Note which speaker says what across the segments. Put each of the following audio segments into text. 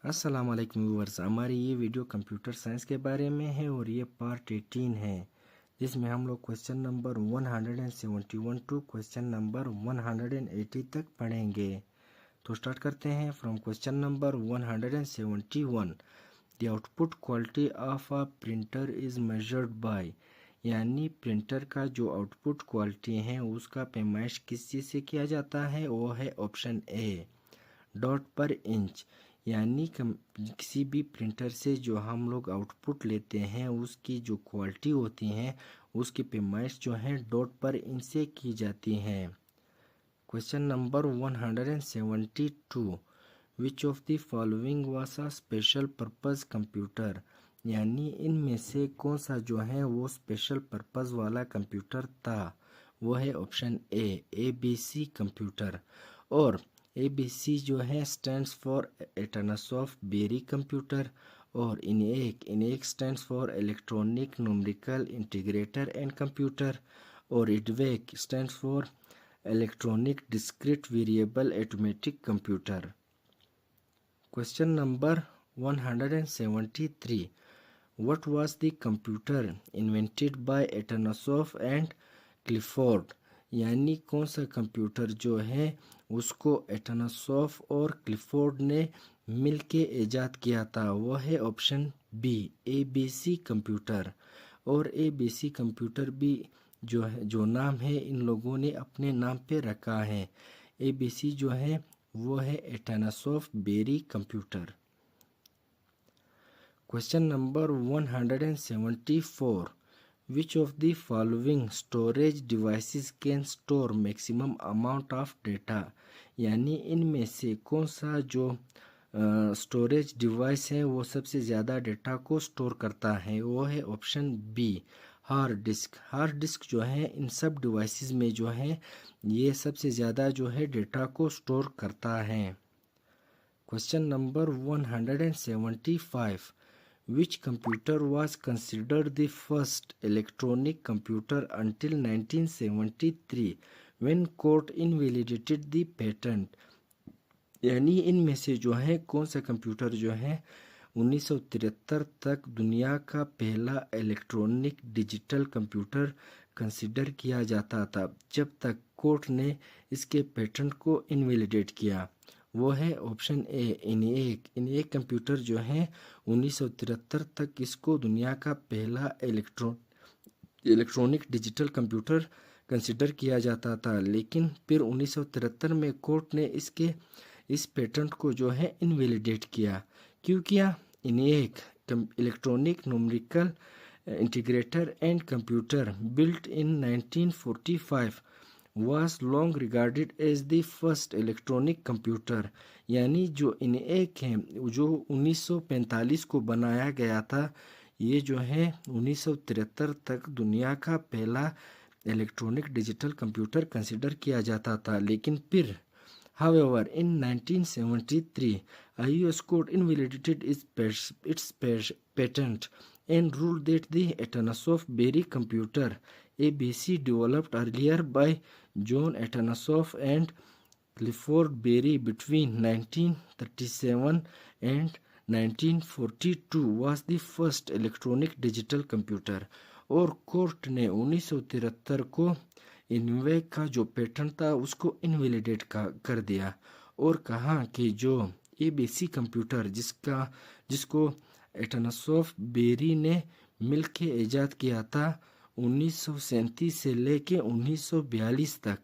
Speaker 1: अस्सलाम वालेकुम व्यूअर्स, हमारी ये वीडियो कंप्यूटर साइंस के बारे में है और ये पार्ट 18 है, जिसमें हम लोग question number 171 to question number 180 तक पढ़ेंगे। तो स्टार्ट करते हैं from question number 171। The output quality of a printer is measured by, यानी प्रिंटर का जो आउटपुट क्वालिटी है उसका पैमाइश किस चीज़ से किया जाता है, वो है ऑप्शन ए डॉट पर इंच। यानी किसी भी प्रिंटर से जो हम लोग आउटपुट लेते हैं उसकी जो क्वालिटी होती है उसकी पैमाइश जो है डॉट पर इंच से की जाती है। Question number 172। Which of the following was a special purpose computer, यानी इनमें से कौन सा जो है वो स्पेशल पर्पस वाला कंप्यूटर था, वो है option A B C computer. और ABC जो है stands for Atanasoff Berry computer, और ENIAC stands for electronic numerical integrator and computer, और EDVAC stands for electronic discrete variable automatic computer. Question number 173। What was the computer invented by Atanasoff and Clifford, यानी कौन सा computer जो है उसको एटनसॉफ और Clifford ने मिलके ईजाद किया था, वो है ऑप्शन बी ABC कंप्यूटर। और ABC कंप्यूटर भी जो है जो नाम है इन लोगों ने अपने नाम पे रखा है। ABC जो है वो है एटनसॉफ Berry computer. Question number 174. Which of the following storage devices can store maximum amount of data, यानी इनमें से कौन सा जो स्टोरेज डिवाइस है वो सबसे ज़्यादा डेटा को स्टोर करता है, वो है option B hard disk. Hard disk जो है इन सब डिवाइसेस में जो है ये सबसे ज़्यादा जो है डेटा को स्टोर करता है। Question number 175। Which computer was considered the first electronic computer until 1973 when court invalidated the patent, यानी इनमें से जो है कौन सा कंप्यूटर जो है 1973 तक दुनिया का पहला इलेक्ट्रॉनिक डिजिटल कंप्यूटर कंसिडर किया जाता था, जब तक कोर्ट ने इसके पेटेंट को इनवैलिडेट किया, वो है ऑप्शन ए इनेक कंप्यूटर जो है 1973 तक इसको दुनिया का पहला इलेक्ट्रॉनिक डिजिटल कंप्यूटर कंसिडर किया जाता था, लेकिन फिर 1973 में कोर्ट ने इस पेटेंट को जो है इनवैलिडेट किया। क्यों किया? ENIAC electronic numerical integrator and computer built in 1945 was long regarded as the first electronic computer, यानी जो इनेक है जो 1945 को बनाया गया था, ये जो है 1973 तक दुनिया का पहला इलेक्ट्रॉनिक डिजिटल कंप्यूटर कंसिडर किया जाता था, लेकिन फिर however in 1973 a US court invalidated its patent and ruled that the Atanasov Berry computer ABC developed earlier by John Atanasov and Clifford Berry between 1937 and 1942 was the first electronic digital computer। और court ने 1973 को इनवेक का जो patent था उसको invalidate कर दिया और कहा कि जो ABC कंप्यूटर जिसको एटनसॉफ बेरी ने मिलके ईजाद किया था 1937 से लेके 1942 तक,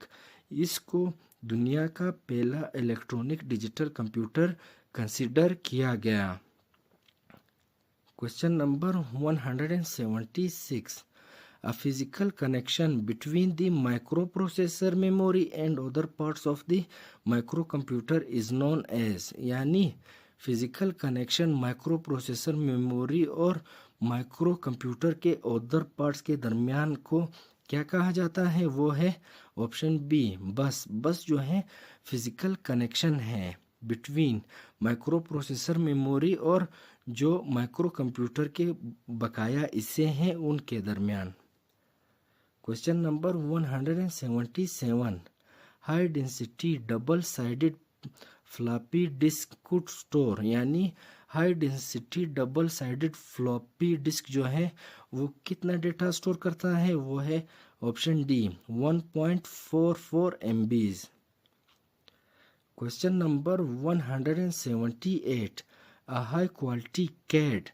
Speaker 1: इसको दुनिया का पहला इलेक्ट्रॉनिक डिजिटल कंप्यूटर कंसिडर किया गया। Question number 176। A physical connection between the microprocessor memory and other parts of the microcomputer is known as, यानी physical connection micro processor memory और माइक्रो कंप्यूटर के अदर पार्ट्स के दरमियान को क्या कहा जाता है, वो है ऑप्शन बी बस जो है फिजिकल कनेक्शन है बिटवीन माइक्रो प्रोसेसर मेमोरी और जो माइक्रो कंप्यूटर के बकाया हिस्से हैं उनके दरमियान। Question number 177। High density double sided floppy disk could store, यानी high density double sided floppy disk जो है वो कितना डेटा स्टोर करता है, वो है option D 1.44 MBs। Question number 178, a high quality CAD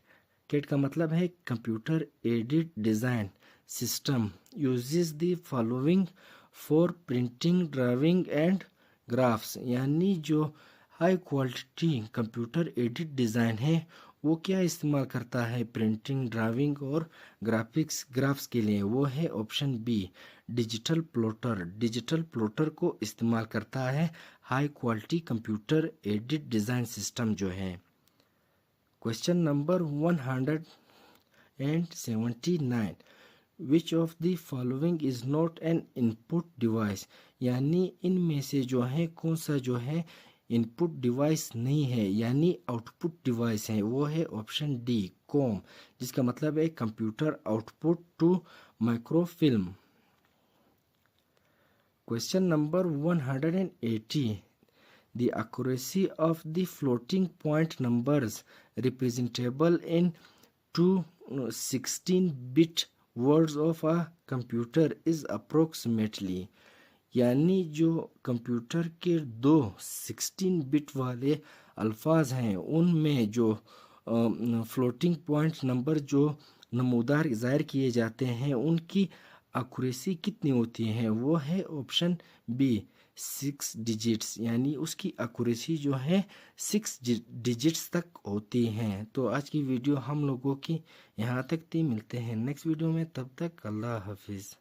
Speaker 1: का मतलब है computer aided design system uses the following for printing drawing and graphs, यानी जो high quality computer aided design है वो क्या इस्तेमाल करता है प्रिंटिंग ड्राइंग और ग्राफ्स के लिए, वो है ऑप्शन बी डिजिटल प्लॉटर को इस्तेमाल करता है high quality computer aided design system जो है। Question number 179, which of the following is not an input device, यानी इनमें से जो है कौन सा जो है इनपुट डिवाइस नहीं है यानी आउटपुट डिवाइस है, वो है ऑप्शन डी कॉम, जिसका मतलब है computer output to microfilm. Question number 180, the accuracy of the floating point numbers representable in 16-bit words of a computer is approximately, यानी जो कंप्यूटर के दो 16 बिट वाले अल्फाज हैं उनमें जो फ्लोटिंग पॉइंट नंबर जो नमूदार ज़ाहिर किए जाते हैं उनकी एक्यूरेसी कितनी होती है, वो है ऑप्शन बी 6 डिजिट्स, यानी उसकी एक्यूरेसी जो है 6 डिजिट्स तक होती हैं। तो आज की वीडियो हम लोगों की यहाँ तक थी, मिलते हैं नेक्स्ट वीडियो में, तब तक अल्लाह हाफिज़।